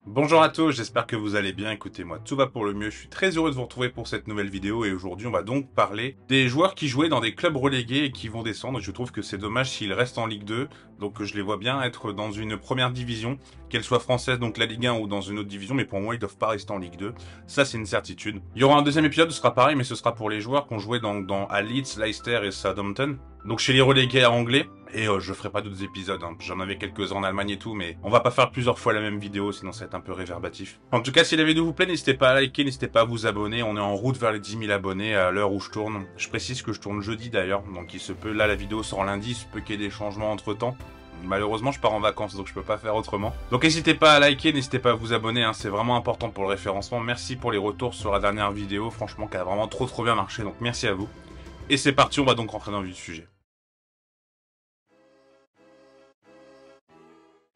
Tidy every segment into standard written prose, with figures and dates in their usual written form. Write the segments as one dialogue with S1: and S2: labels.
S1: Bonjour à tous, j'espère que vous allez bien. Écoutez-moi, tout va pour le mieux. Je suis très heureux de vous retrouver pour cette nouvelle vidéo et aujourd'hui on va donc parler des joueurs qui jouaient dans des clubs relégués et qui vont descendre. Je trouve que c'est dommage s'ils restent en Ligue 2, donc je les vois bien être dans une première division, qu'elle soit française, donc la Ligue 1 ou dans une autre division, mais pour moi ils doivent pas rester en Ligue 2. Ça c'est une certitude. Il y aura un deuxième épisode, ce sera pareil, mais ce sera pour les joueurs qui ont joué à Leeds, Leicester et Southampton. Donc chez les relégués anglais, et je ferai pas d'autres épisodes, hein. J'en avais quelques-uns en Allemagne et tout, mais on va pas faire plusieurs fois la même vidéo, sinon ça va être un peu réverbatif. En tout cas, si la vidéo vous plaît, n'hésitez pas à liker, n'hésitez pas à vous abonner. On est en route vers les 10 000 abonnés à l'heure où je tourne. Je précise que je tourne jeudi d'ailleurs, donc il se peut, là la vidéo sort lundi, il se peut qu'il y ait des changements entre temps. Malheureusement, je pars en vacances, donc je peux pas faire autrement. Donc n'hésitez pas à liker, n'hésitez pas à vous abonner, hein, c'est vraiment important pour le référencement. Merci pour les retours sur la dernière vidéo, franchement, qui a vraiment trop bien marché, donc merci à vous. Et c'est parti, on va donc rentrer dans le vif du sujet.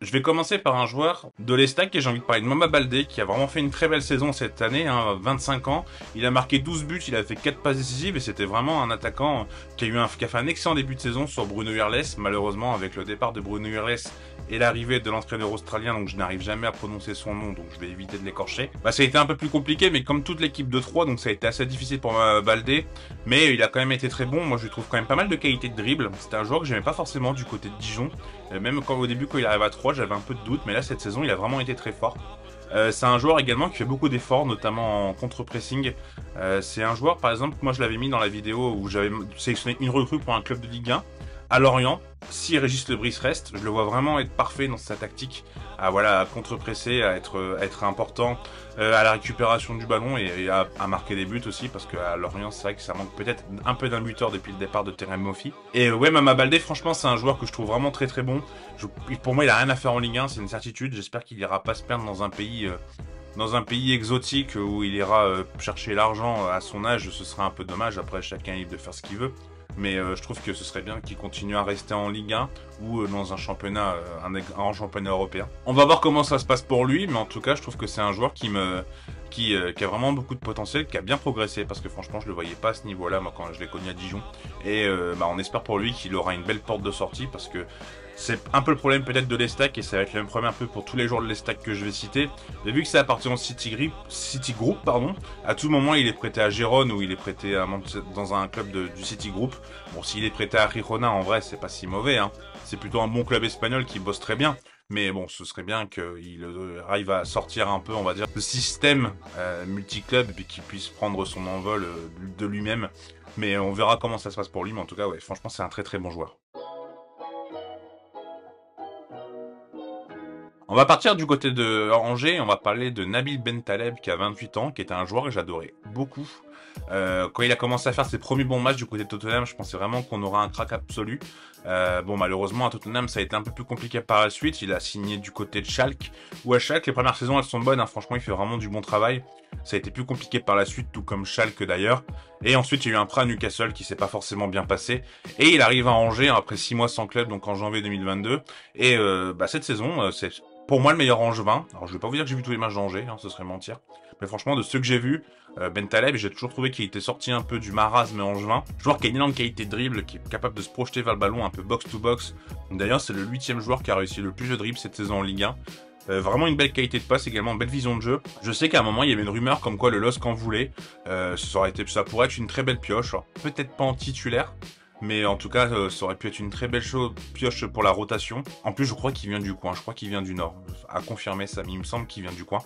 S1: Je vais commencer par un joueur de l'Estac et j'ai envie de parler de Mama Baldé qui a vraiment fait une très belle saison cette année, hein, 25 ans. Il a marqué 12 buts, il a fait 4 passes décisives et c'était vraiment un attaquant qui a fait un excellent début de saison sur Bruno Urles. Malheureusement, avec le départ de Bruno Urles et l'arrivée de l'entraîneur australien, donc je n'arrive jamais à prononcer son nom, donc je vais éviter de l'écorcher. Bah, ça a été un peu plus compliqué, mais comme toute l'équipe de 3, donc ça a été assez difficile pour Mama Baldé, mais il a quand même été très bon. Moi, je lui trouve quand même pas mal de qualité de dribble. C'était un joueur que j'aimais pas forcément du côté de Dijon. Même quand au début quand il arrive à 3, j'avais un peu de doute, mais là cette saison il a vraiment été très fort. C'est un joueur également qui fait beaucoup d'efforts, notamment en contre-pressing. C'est un joueur, par exemple, moi je l'avais mis dans la vidéo où j'avais sélectionné une recrue pour un club de Ligue 1 à Lorient. Si Régis Lebris reste, je le vois vraiment être parfait dans sa tactique, à voilà, à contre-presser, à être important, à la récupération du ballon et à marquer des buts aussi, parce qu'à Lorient, c'est vrai que ça manque peut-être un peu d'un buteur depuis le départ de Terem Moffi. Et ouais, Mama Baldé, franchement, c'est un joueur que je trouve vraiment très bon. Pour moi, il a rien à faire en Ligue 1, c'est une certitude. J'espère qu'il ira pas se perdre dans un pays exotique où il ira chercher l'argent à son âge. Ce serait un peu dommage. Après, chacun est libre de faire ce qu'il veut. Mais je trouve que ce serait bien qu'il continue à rester en Ligue 1 ou dans un championnat, un grand championnat européen. On va voir comment ça se passe pour lui, mais en tout cas, je trouve que c'est un joueur qui a vraiment beaucoup de potentiel, qui a bien progressé, parce que franchement, je le voyais pas à ce niveau-là, moi, quand je l'ai connu à Dijon. Et on espère pour lui qu'il aura une belle porte de sortie, parce que c'est un peu le problème peut-être de l'Estac, et ça va être le même problème un peu pour tous les joueurs de l'Estac que je vais citer. Mais vu que ça appartient au City Group, pardon, à tout moment il est prêté à Gérone ou il est prêté dans un club du City Group. Bon, s'il est prêté à Girona, en vrai, c'est pas si mauvais, hein. C'est plutôt un bon club espagnol qui bosse très bien. Mais bon, ce serait bien qu'il arrive à sortir un peu, on va dire, de système multi-club et puis qu'il puisse prendre son envol de lui-même. Mais on verra comment ça se passe pour lui. Mais en tout cas, ouais, franchement, c'est un très bon joueur. On va partir du côté de Angers, on va parler de Nabil Bentaleb qui a 28 ans, qui était un joueur que j'adorais beaucoup. Quand il a commencé à faire ses premiers bons matchs du côté de Tottenham, je pensais vraiment qu'on aura un crack absolu. Bon, malheureusement, à Tottenham, ça a été un peu plus compliqué par la suite. Il a signé du côté de Schalke, où à Schalke, les premières saisons, elles sont bonnes, hein. Franchement, il fait vraiment du bon travail. Ça a été plus compliqué par la suite, tout comme Schalke d'ailleurs. Et ensuite, il y a eu un prêt à Newcastle qui s'est pas forcément bien passé. Et il arrive à Angers après 6 mois sans club, donc en janvier 2022. Et cette saison, c'est pour moi le meilleur Angevin. Alors je vais pas vous dire que j'ai vu tous les matchs d'Angers, hein, ce serait mentir. Mais franchement, de ceux que j'ai vus, Bentaleb, j'ai toujours trouvé qu'il était sorti un peu du marasme angevin. Joueur qui a une énorme qualité de dribble, qui est capable de se projeter vers le ballon un peu box-to-box. D'ailleurs, c'est le 8e joueur qui a réussi le plus de dribble cette saison en Ligue 1. Vraiment une belle qualité de passe, également une belle vision de jeu. Je sais qu'à un moment, il y avait une rumeur comme quoi le LOSC en voulait. Ça pourrait être une très belle pioche. Peut-être pas en titulaire, mais en tout cas, ça aurait pu être une très belle pioche pour la rotation. En plus, je crois qu'il vient du coin, je crois qu'il vient du Nord. À confirmer ça, mais il me semble qu'il vient du coin.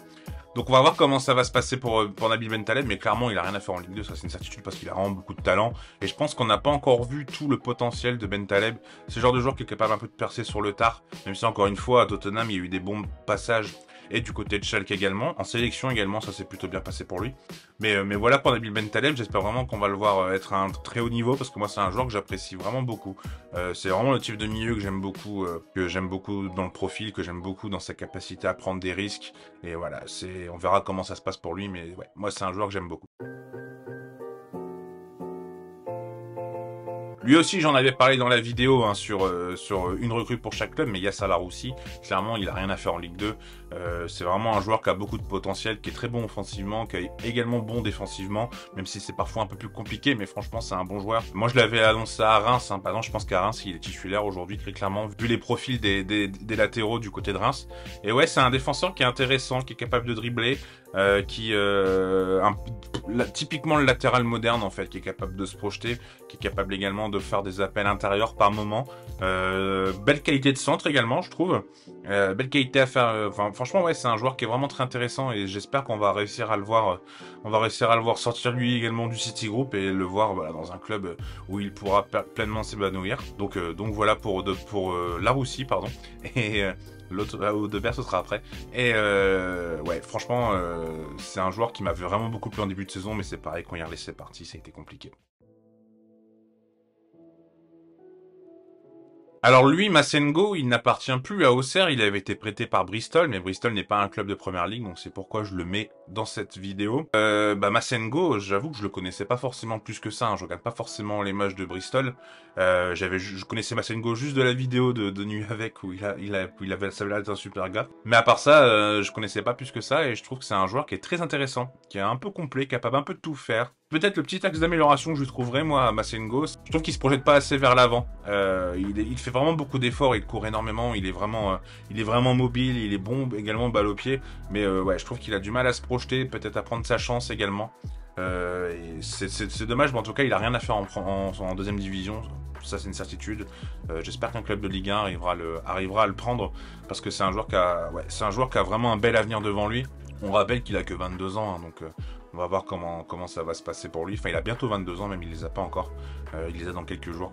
S1: Donc on va voir comment ça va se passer pour Nabil Bentaleb, mais clairement il a rien à faire en Ligue 2, ça c'est une certitude parce qu'il a vraiment beaucoup de talent. Et je pense qu'on n'a pas encore vu tout le potentiel de Bentaleb. C'est le genre de joueur qui est capable un peu de percer sur le tard, même si encore une fois à Tottenham il y a eu des bons passages. Et du côté de Schalke également. En sélection également, ça s'est plutôt bien passé pour lui. Mais voilà pour Nabil Bentaleb, j'espère vraiment qu'on va le voir être à un très haut niveau, parce que moi c'est un joueur que j'apprécie vraiment beaucoup. C'est vraiment le type de milieu que j'aime beaucoup dans le profil, que j'aime beaucoup dans sa capacité à prendre des risques. Et voilà, on verra comment ça se passe pour lui, mais ouais, moi c'est un joueur que j'aime beaucoup. Lui aussi, j'en avais parlé dans la vidéo hein, sur une recrue pour chaque club, mais Yassa Laroussi, clairement, il a rien à faire en Ligue 2. C'est vraiment un joueur qui a beaucoup de potentiel, qui est très bon offensivement, qui est également bon défensivement, même si c'est parfois un peu plus compliqué, mais franchement, c'est un bon joueur. Moi, je l'avais annoncé à Reims, hein, par exemple, je pense qu'à Reims, il est titulaire aujourd'hui, très clairement, vu les profils des latéraux du côté de Reims. Et ouais, c'est un défenseur qui est intéressant, qui est capable de dribbler, typiquement le latéral moderne en fait, qui est capable de se projeter, qui est capable également de faire des appels intérieurs par moment. Belle qualité de centre également, je trouve. Belle qualité à faire. Franchement, ouais, c'est un joueur qui est vraiment très intéressant et j'espère qu'on va réussir à le voir. On va réussir à le voir sortir lui également du City Group et le voir voilà, dans un club où il pourra pleinement s'épanouir. Donc voilà pour Laroussi, pardon. Et l'autre, Audebert, ce sera après. Et ouais, franchement, c'est un joueur qui m'avait vraiment beaucoup plu en début de saison, mais c'est pareil, quand il a laissé partir, ça a été compliqué. Alors lui, Massengo, il n'appartient plus à Auxerre, il avait été prêté par Bristol, mais Bristol n'est pas un club de première ligue, donc c'est pourquoi je le mets dans cette vidéo. Massengo, j'avoue que je le connaissais pas forcément plus que ça, hein. Je regarde pas forcément les matchs de Bristol. Je connaissais Massengo juste de la vidéo de Nuit avec, où ça avait l'air d'être un super gars. Mais à part ça, je connaissais pas plus que ça, et je trouve que c'est un joueur qui est très intéressant, qui est un peu complet, capable un peu de tout faire. Peut-être le petit axe d'amélioration que je trouverais, moi, à Massengo, je trouve qu'il se projette pas assez vers l'avant. Il fait vraiment beaucoup d'efforts, il court énormément, il est vraiment mobile, il est bon également balle au pied, mais ouais, je trouve qu'il a du mal à se projeter, peut-être à prendre sa chance également. C'est dommage, mais en tout cas, il a rien à faire en deuxième division. Ça, c'est une certitude. J'espère qu'un club de Ligue 1 arrivera à le prendre, parce que c'est un joueur qui a vraiment un bel avenir devant lui. On rappelle qu'il a que 22 ans, hein, donc on va voir comment ça va se passer pour lui. Enfin, il a bientôt 22 ans, même il les a pas encore. Il les a dans quelques jours.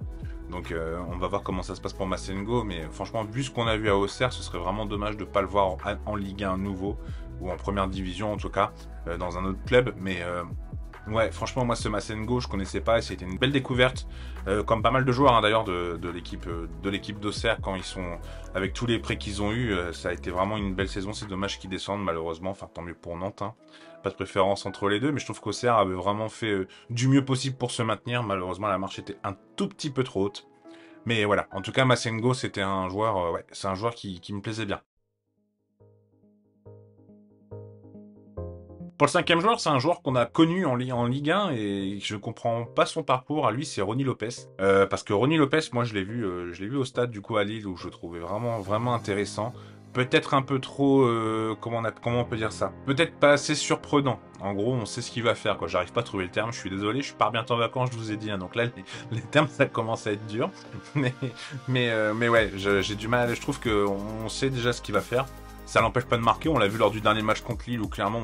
S1: Donc on va voir comment ça se passe pour Massengo. Mais franchement, vu ce qu'on a vu à Auxerre, ce serait vraiment dommage de ne pas le voir en Ligue 1 nouveau, ou en première division en tout cas, dans un autre club. Mais ouais, franchement, moi, ce Massengo, je connaissais pas, et c'était une belle découverte, comme pas mal de joueurs, hein, d'ailleurs, de l'équipe d'Auxerre, quand ils sont, avec tous les prêts qu'ils ont eu, ça a été vraiment une belle saison. C'est dommage qu'ils descendent, malheureusement, enfin, tant mieux pour Nantes, hein. Pas de préférence entre les deux, mais je trouve qu'Auxerre avait vraiment fait du mieux possible pour se maintenir. Malheureusement, la marche était un tout petit peu trop haute. Mais voilà, en tout cas, Massengo, c'était un joueur, ouais, c'est un joueur qui me plaisait bien. Pour le cinquième joueur, c'est un joueur qu'on a connu en Ligue 1 et je comprends pas son parcours. À lui, c'est Ronny Lopez. Parce que Ronny Lopez, moi, je l'ai vu au stade du coup à Lille, où je le trouvais vraiment intéressant. Peut-être un peu trop, comment on peut dire ça? Peut-être pas assez surprenant. En gros, on sait ce qu'il va faire, quoi. J'arrive pas à trouver le terme. Je suis désolé. Je pars bientôt en vacances, je vous ai dit, hein. Donc là, les termes, ça commence à être dur. Mais ouais, j'ai du mal. Je trouve qu'on sait déjà ce qu'il va faire. Ça l'empêche pas de marquer, on l'a vu lors du dernier match contre Lille où clairement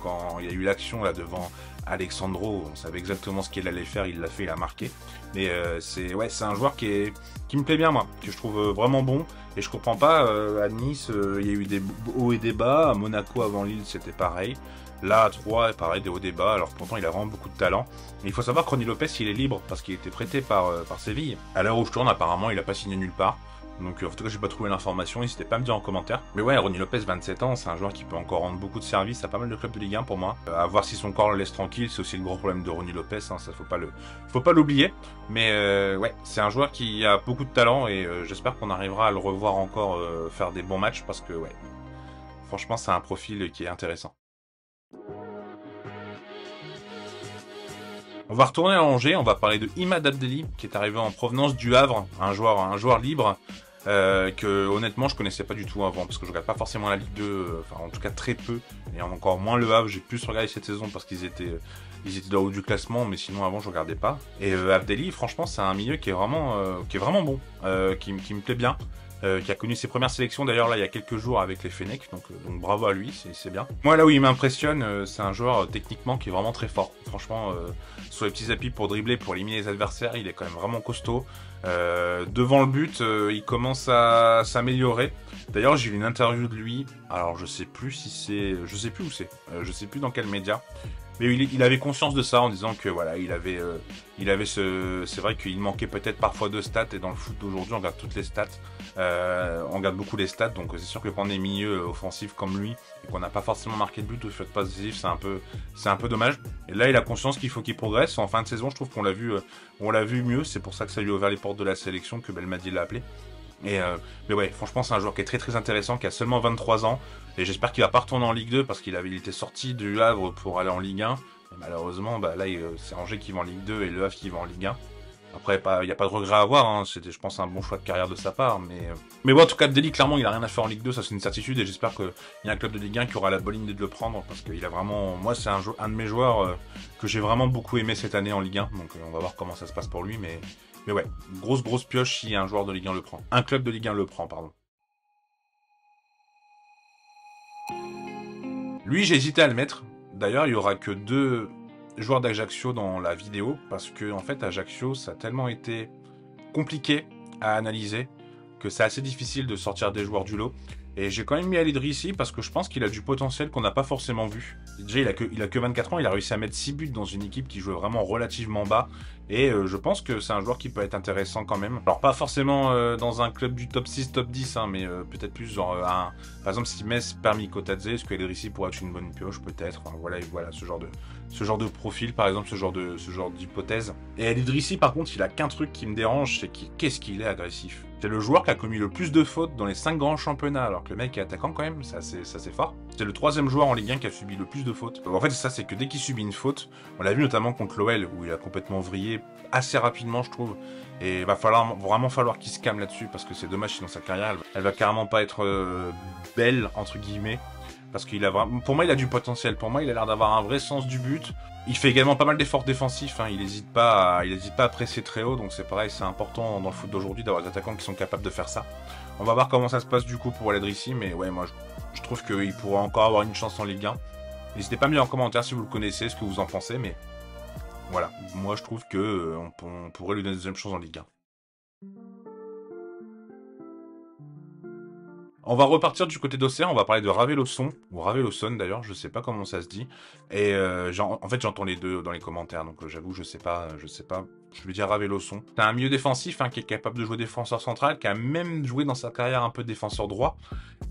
S1: quand il y a eu l'action là devant Alexandro, on savait exactement ce qu'il allait faire, il l'a fait, il a marqué. Mais c'est un joueur qui me plaît bien moi, que je trouve vraiment bon. Et je comprends pas, à Nice, il y a eu des hauts et des bas, à Monaco avant Lille c'était pareil. Là à 3, pareil, des hauts et des bas, alors pourtant il a vraiment beaucoup de talent. Mais il faut savoir que Ronny Lopez il est libre parce qu'il était prêté par Séville. À l'heure où je tourne, apparemment il a pas signé nulle part. Donc en tout cas j'ai pas trouvé l'information, n'hésitez pas à me dire en commentaire. Mais ouais, Ronny Lopez, 27 ans, c'est un joueur qui peut encore rendre beaucoup de services à pas mal de clubs de Ligue 1 pour moi. À voir si son corps le laisse tranquille, c'est aussi le gros problème de Ronny Lopez, hein, ça faut pas l'oublier. Mais ouais, c'est un joueur qui a beaucoup de talent et j'espère qu'on arrivera à le revoir encore faire des bons matchs parce que ouais, franchement c'est un profil qui est intéressant. On va retourner à Angers, on va parler de Imad Abdelli qui est arrivé en provenance du Havre, un joueur libre. Que honnêtement je connaissais pas du tout avant parce que je regarde pas forcément la Ligue 2, enfin en tout cas très peu, et encore moins le Havre. J'ai plus regardé cette saison parce qu'ils étaient dans le haut du classement, mais sinon avant je regardais pas. Et Abdelli, franchement c'est un milieu qui est vraiment bon, qui me plaît bien. Qui a connu ses premières sélections d'ailleurs là il y a quelques jours avec les Fennecs, donc bravo à lui, c'est bien. Moi là où il m'impressionne, c'est un joueur techniquement qui est vraiment très fort. Franchement, sur les petits appuis pour dribbler, pour éliminer les adversaires, il est quand même vraiment costaud. Devant le but, il commence à s'améliorer. D'ailleurs j'ai eu une interview de lui, alors je sais plus où c'est, je sais plus dans quel média. Mais il avait conscience de ça en disant que voilà, c'est vrai qu'il manquait peut-être parfois de stats, et dans le foot d'aujourd'hui, on regarde toutes les stats, on regarde beaucoup les stats, donc c'est sûr que quand on est milieu offensif comme lui, et qu'on n'a pas forcément marqué de but ou fait de passe décisive, c'est un peu dommage. Et là, il a conscience qu'il faut qu'il progresse. En fin de saison, je trouve qu'on l'a vu mieux, c'est pour ça que ça lui a ouvert les portes de la sélection, que Belmadi l'a appelé. Mais ouais, franchement, c'est un joueur qui est très très intéressant, qui a seulement 23 ans, et j'espère qu'il va pas retourner en Ligue 2, parce il était sorti du Havre pour aller en Ligue 1, et malheureusement, bah, là, c'est Angers qui va en Ligue 2 et le Havre qui va en Ligue 1. Après, il n'y a pas de regret à avoir, hein. C'était, je pense, un bon choix de carrière de sa part, mais bon, en tout cas, Deli, clairement, il a rien à faire en Ligue 2, ça c'est une certitude, et j'espère qu'il y a un club de Ligue 1 qui aura la bonne idée de le prendre, parce qu'il a vraiment, moi, c'est un de mes joueurs que j'ai vraiment beaucoup aimé cette année en Ligue 1, donc on va voir comment ça se passe pour lui, mais ouais, grosse pioche si un joueur de Ligue 1 le prend. Un club de Ligue 1 le prend, pardon. Lui, j'ai hésité à le mettre. D'ailleurs, il y aura que 2 joueurs d'Ajaccio dans la vidéo, parce que en fait, Ajaccio, ça a tellement été compliqué à analyser que c'est assez difficile de sortir des joueurs du lot. Et j'ai quand même mis Al Idrissi parce que je pense qu'il a du potentiel qu'on n'a pas forcément vu. Déjà, il a que 24 ans, il a réussi à mettre 6 buts dans une équipe qui jouait vraiment relativement bas. Et je pense que c'est un joueur qui peut être intéressant quand même. Alors pas forcément dans un club du top 6, top 10, hein, mais peut-être plus genre par exemple si Metz permis Kotadze, est-ce que Al Idrissi pourrait être une bonne pioche peut-être. Enfin, voilà ce genre de profil par exemple, ce genre d'hypothèse. Et Al Idrissi par contre, il a qu'un truc qui me dérange, c'est qu'est-ce qu'il est agressif. C'est le joueur qui a commis le plus de fautes dans les 5 grands championnats, alors que le mec est attaquant quand même, ça c'est fort. C'est le 3e joueur en Ligue 1 qui a subi le plus de fautes. En fait, ça, c'est que dès qu'il subit une faute, on l'a vu notamment contre l'OL, où il a complètement vrillé assez rapidement, je trouve. Et il va vraiment falloir qu'il se calme là-dessus, parce que c'est dommage si dans sa carrière, elle va carrément pas être belle, entre guillemets. Parce pour moi, il a du potentiel. Pour moi, il a l'air d'avoir un vrai sens du but. Il fait également pas mal d'efforts défensifs, hein. Il n'hésite pas à presser très haut, donc c'est pareil, c'est important dans le foot d'aujourd'hui d'avoir des attaquants qui sont capables de faire ça. On va voir comment ça se passe du coup pour Al Idrissi, mais ouais, moi je trouve qu'il pourrait encore avoir une chance en Ligue 1. N'hésitez pas à me dire en commentaire si vous le connaissez, ce que vous en pensez, mais voilà, moi je trouve que on pourrait lui donner une deuxième chance en Ligue 1. On va repartir du côté d'Auxerre, on va parler de Raveloson, ou Raveloson d'ailleurs, je sais pas comment ça se dit. Et en fait j'entends les deux dans les commentaires, donc j'avoue je sais pas, je vais dire Raveloson. C'est un milieu défensif qui est capable de jouer défenseur central, qui a même joué dans sa carrière un peu défenseur droit.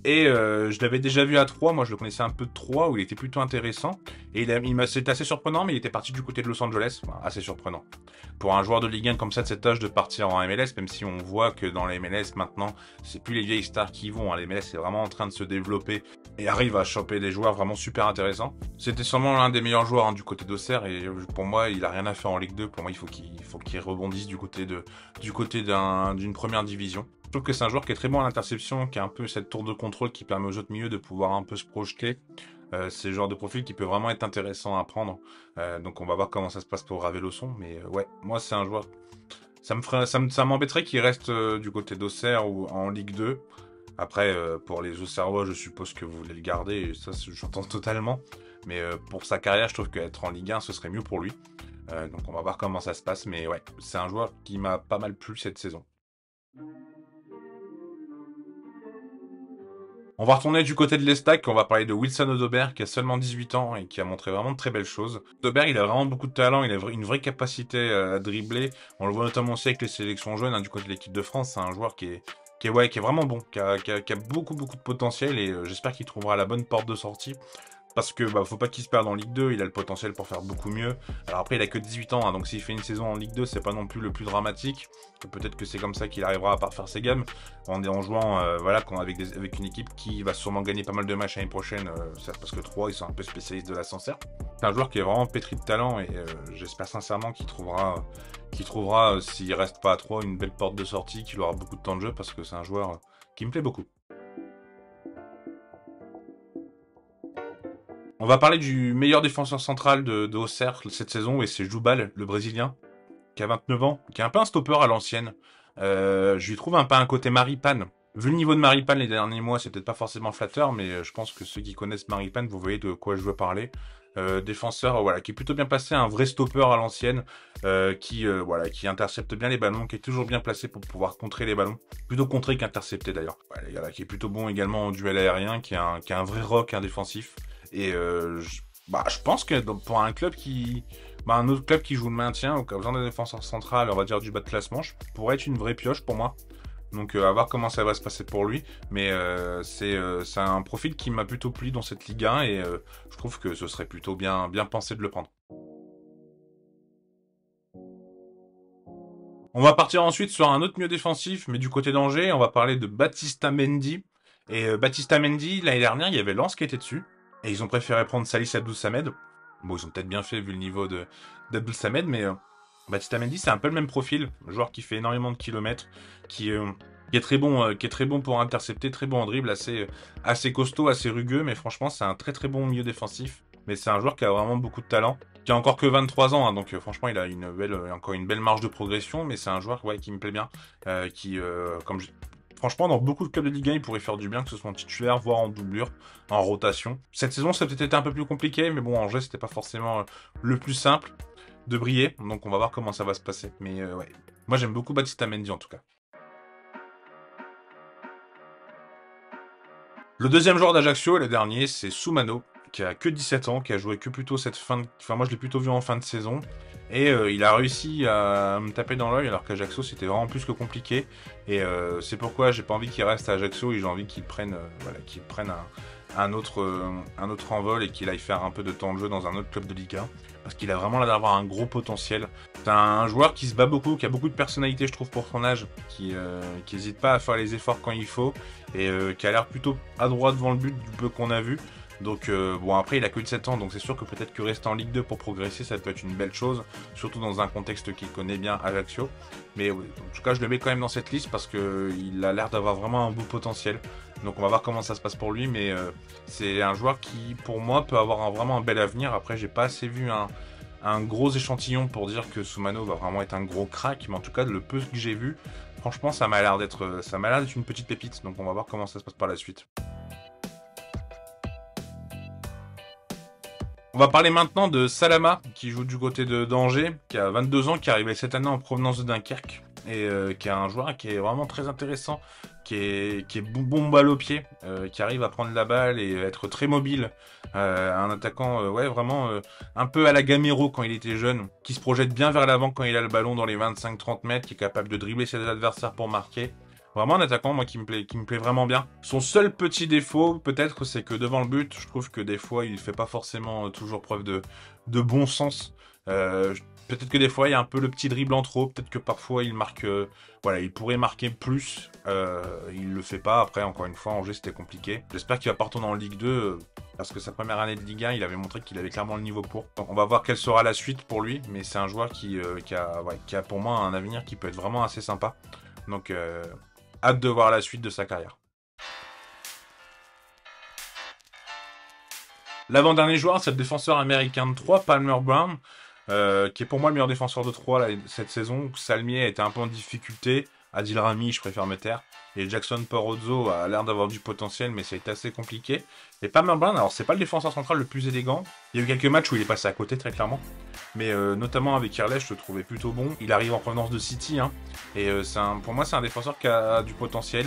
S1: Et je l'avais déjà vu à 3, moi je le connaissais un peu de 3, où il était plutôt intéressant. Et c'était assez surprenant, mais il était parti du côté de Los Angeles, enfin, assez surprenant. Pour un joueur de Ligue 1 comme ça de cet âge de partir en MLS, même si on voit que dans la MLS maintenant, c'est plus les vieilles stars qui vont, hein. La MLS est vraiment en train de se développer et arrive à choper des joueurs vraiment super intéressants. C'était sûrement l'un des meilleurs joueurs du côté d'Auxerre, et pour moi il a rien à faire en Ligue 2, pour moi il faut qu'il rebondisse du côté d'une première division. Je trouve que c'est un joueur qui est très bon à l'interception, qui a un peu cette tour de contrôle qui permet aux autres milieux de pouvoir un peu se projeter. C'est le genre de profil qui peut vraiment être intéressant à prendre. Donc on va voir comment ça se passe pour Raveloson. Mais ouais, moi c'est un joueur. Ça m'embêterait qu'il reste du côté d'Auxerre ou en Ligue 2. Après, pour les Auxerrois, je suppose que vous voulez le garder, et ça j'entends totalement. Mais pour sa carrière, je trouve qu'être en Ligue 1, ce serait mieux pour lui. Donc on va voir comment ça se passe. Mais ouais, c'est un joueur qui m'a pas mal plu cette saison. On va retourner du côté de l'Estac, on va parler de Wilson Odobert qui a seulement 18 ans et qui a montré vraiment de très belles choses. Odobert, il a vraiment beaucoup de talent, il a une vraie capacité à dribbler. On le voit notamment aussi avec les sélections jeunes, hein, du côté de l'équipe de France. C'est un joueur qui est vraiment bon, qui a beaucoup de potentiel, et j'espère qu'il trouvera la bonne porte de sortie. Parce que faut pas qu'il se perde en Ligue 2, il a le potentiel pour faire beaucoup mieux. Alors après, il a que 18 ans, hein, donc s'il fait une saison en Ligue 2, c'est pas non plus le plus dramatique. Peut-être que c'est comme ça qu'il arrivera à parfaire ses gammes, en jouant avec une équipe qui va sûrement gagner pas mal de matchs l'année prochaine, parce que 3, ils sont un peu spécialistes de l'ascenseur. C'est un joueur qui est vraiment pétri de talent, et j'espère sincèrement qu'il trouvera, s'il reste pas à 3, une belle porte de sortie, qu'il aura beaucoup de temps de jeu, parce que c'est un joueur qui me plaît beaucoup. On va parler du meilleur défenseur central de Auxerre cette saison, et c'est Joubal, le Brésilien, qui a 29 ans, qui est un peu un stopper à l'ancienne. Je lui trouve un peu un côté Maripane. Vu le niveau de Maripane les derniers mois, c'est peut-être pas forcément flatteur, mais je pense que ceux qui connaissent Maripane, vous voyez de quoi je veux parler. Défenseur, voilà, qui est plutôt bien placé, un vrai stopper à l'ancienne, qui intercepte bien les ballons, qui est toujours bien placé pour pouvoir contrer les ballons. Plutôt contrer qu'intercepter d'ailleurs. Voilà, qui est plutôt bon également en duel aérien, qui a un vrai rock, un défensif. Et Bah, je pense que pour un club qui... Bah, un autre club qui joue le maintien ou qui a besoin d'un défenseur central, on va dire du bas de classement, pourrait être une vraie pioche pour moi. Donc à voir comment ça va se passer pour lui. Mais c'est un profil qui m'a plutôt plu dans cette Ligue 1 et je trouve que ce serait plutôt bien pensé de le prendre. On va partir ensuite sur un autre milieu défensif, mais du côté d'Angers, on va parler de Baptista Mendy. Et Baptista Mendy, l'année dernière, il y avait Lens qui était dessus. Et ils ont préféré prendre Salis Abdou Samed. Bon, ils ont peut-être bien fait vu le niveau d'Abdou Samed, mais Baptista Mendy, c'est un peu le même profil. Un joueur qui fait énormément de kilomètres, qui est très bon, qui est très bon pour intercepter, très bon en dribble, assez costaud, assez rugueux, mais franchement, c'est un très très bon milieu défensif. Mais c'est un joueur qui a vraiment beaucoup de talent, qui a encore que 23 ans, hein, donc franchement, il a encore une belle marge de progression, mais c'est un joueur ouais, qui me plaît bien, franchement, dans beaucoup de clubs de Ligue 1, il pourrait faire du bien, que ce soit en titulaire, voire en doublure, en rotation. Cette saison, ça a peut-être été un peu plus compliqué, mais bon, Angers, c'était pas forcément le plus simple de briller, donc on va voir comment ça va se passer. Mais ouais, moi j'aime beaucoup Baptista Mendy en tout cas. Le deuxième joueur d'Ajaccio, et le dernier, c'est Soumano, qui a que 17 ans, qui a joué que plutôt cette fin de... Enfin, moi je l'ai plutôt vu en fin de saison. Et il a réussi à me taper dans l'œil, alors qu'Ajaccio c'était vraiment plus que compliqué. Et c'est pourquoi j'ai pas envie qu'il reste à Ajaccio et j'ai envie qu'il prenne, un autre envol et qu'il aille faire un peu de temps de jeu dans un autre club de Ligue 1. Parce qu'il a vraiment l'air d'avoir un gros potentiel. C'est un joueur qui se bat beaucoup, qui a beaucoup de personnalité, je trouve, pour son âge, qui n'hésite pas à faire les efforts quand il faut, et qui a l'air plutôt adroit devant le but du peu qu'on a vu. Donc bon, après il a que 17 ans, donc c'est sûr que peut-être que rester en Ligue 2 pour progresser, ça peut être une belle chose, surtout dans un contexte qu'il connaît bien, Ajaccio. Mais en tout cas, je le mets quand même dans cette liste parce qu'il a l'air d'avoir vraiment un beau potentiel. Donc on va voir comment ça se passe pour lui, mais c'est un joueur qui, pour moi, peut avoir vraiment un bel avenir. Après, j'ai pas assez vu un gros échantillon pour dire que Soumano va vraiment être un gros crack, mais en tout cas, le peu que j'ai vu, franchement, ça m'a l'air d'être une petite pépite. Donc on va voir comment ça se passe par la suite. On va parler maintenant de Salama, qui joue du côté d'Angers, qui a 22 ans, qui est arrivé cette année en provenance de Dunkerque, et qui est un joueur qui est vraiment très intéressant, qui est bon balle au pied, qui arrive à prendre la balle et être très mobile. Un attaquant, ouais, vraiment un peu à la Gamero quand il était jeune, qui se projette bien vers l'avant quand il a le ballon dans les 25-30 mètres, qui est capable de dribbler ses adversaires pour marquer. Vraiment un attaquant, moi, qui me plaît vraiment bien. Son seul petit défaut, peut-être, c'est que devant le but, je trouve que des fois, il fait pas forcément toujours preuve de bon sens. Peut-être que des fois, il y a un peu le petit dribble en trop. Peut-être que parfois, il marque... voilà, il pourrait marquer plus. Il le fait pas. Après, encore une fois, Angers, c'était compliqué. J'espère qu'il va pas retourner en Ligue 2. Parce que sa première année de Ligue 1, il avait montré qu'il avait clairement le niveau pour. Donc, on va voir quelle sera la suite pour lui. Mais c'est un joueur qui a pour moi un avenir qui peut être vraiment assez sympa. Donc... hâte de voir la suite de sa carrière. L'avant-dernier joueur, c'est le défenseur américain de 3, Palmer Brown, qui est pour moi le meilleur défenseur de 3 là, cette saison. Salmier était un peu en difficulté. Adil Rami, je préfère me taire. Et Jackson Porozzo a l'air d'avoir du potentiel, mais ça a été assez compliqué. Et Palmer Brown, alors c'est pas le défenseur central le plus élégant. Il y a eu quelques matchs où il est passé à côté, très clairement. Mais notamment avec Irley, je le trouvais plutôt bon. Il arrive en provenance de City, hein. Et pour moi, c'est un défenseur qui a du potentiel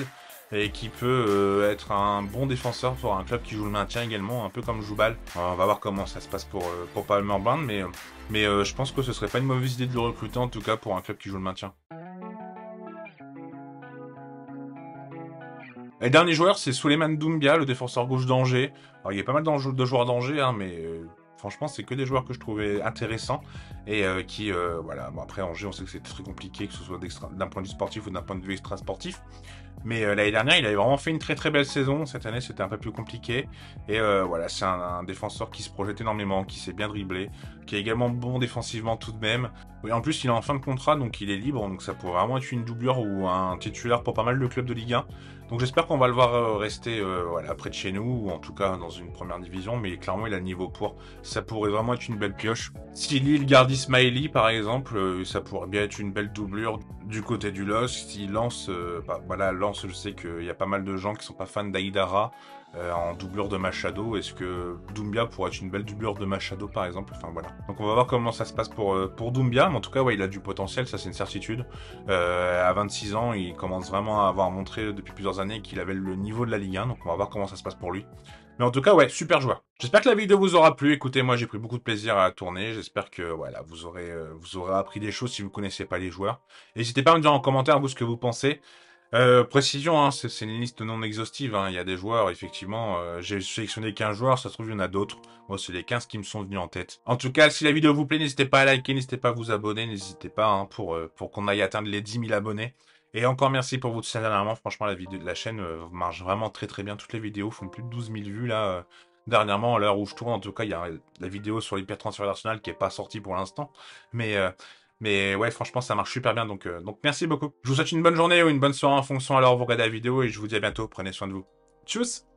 S1: et qui peut être un bon défenseur pour un club qui joue le maintien également, un peu comme Joubal. On va voir comment ça se passe pour Palmer Brown, mais je pense que ce serait pas une mauvaise idée de le recruter, en tout cas pour un club qui joue le maintien. Et le dernier joueur, c'est Souleymane Doumbia, le défenseur gauche d'Angers. Alors, il y a pas mal de joueurs d'Angers, hein, mais franchement, c'est que des joueurs que je trouvais intéressants et voilà. Bon, après, Angers, on sait que c'est très compliqué, que ce soit d'un point de vue sportif ou d'un point de vue extra-sportif. Mais l'année dernière, il avait vraiment fait une très très belle saison. Cette année, c'était un peu plus compliqué. Et voilà, c'est un défenseur qui se projette énormément, qui sait bien dribbler, qui est également bon défensivement tout de même. Et en plus, il est en fin de contrat, donc il est libre. Donc ça pourrait vraiment être une doublure ou un titulaire pour pas mal de clubs de Ligue 1. Donc j'espère qu'on va le voir rester voilà, près de chez nous, ou en tout cas dans une première division. Mais clairement, il a le niveau pour. Ça pourrait vraiment être une belle pioche. Si Lille garde Ismaili, par exemple, ça pourrait bien être une belle doublure du côté du LOSC. Si Lens, voilà, Lens, je sais qu'il y a pas mal de gens qui sont pas fans d'Aïdara. en doublure de Machado. Est-ce que Doumbia pourrait être une belle doublure de Machado par exemple? Enfin voilà. Donc on va voir comment ça se passe pour Doumbia, mais en tout cas ouais, il a du potentiel, ça c'est une certitude. À 26 ans, il commence vraiment à avoir montré depuis plusieurs années qu'il avait le niveau de la Ligue 1, donc on va voir comment ça se passe pour lui. Mais en tout cas, ouais, super joueur. J'espère que la vidéo vous aura plu. Écoutez, moi j'ai pris beaucoup de plaisir à tourner. J'espère que voilà, vous aurez appris des choses si vous connaissez pas les joueurs. N'hésitez pas à me dire en commentaire vous ce que vous pensez. Précision, hein, c'est une liste non exhaustive. Hein. Il y a des joueurs, effectivement. J'ai sélectionné 15 joueurs, ça se trouve il y en a d'autres. Moi, c'est les 15 qui me sont venus en tête. En tout cas, si la vidéo vous plaît, n'hésitez pas à liker, n'hésitez pas à vous abonner, n'hésitez pas hein, pour qu'on aille atteindre les 10 000 abonnés. Et encore merci pour votre soutien dernièrement. Franchement, la chaîne marche vraiment très très bien. Toutes les vidéos font plus de 12 000 vues là. Dernièrement, à l'heure où je tourne, en tout cas, il y a la vidéo sur l'hypertransfert d'Arsenal qui est pas sortie pour l'instant. Mais, euh, mais ouais, franchement, ça marche super bien. Donc merci beaucoup. Je vous souhaite une bonne journée ou une bonne soirée en fonction à l'heure où vous regardez la vidéo et je vous dis à bientôt. Prenez soin de vous. Tchuss!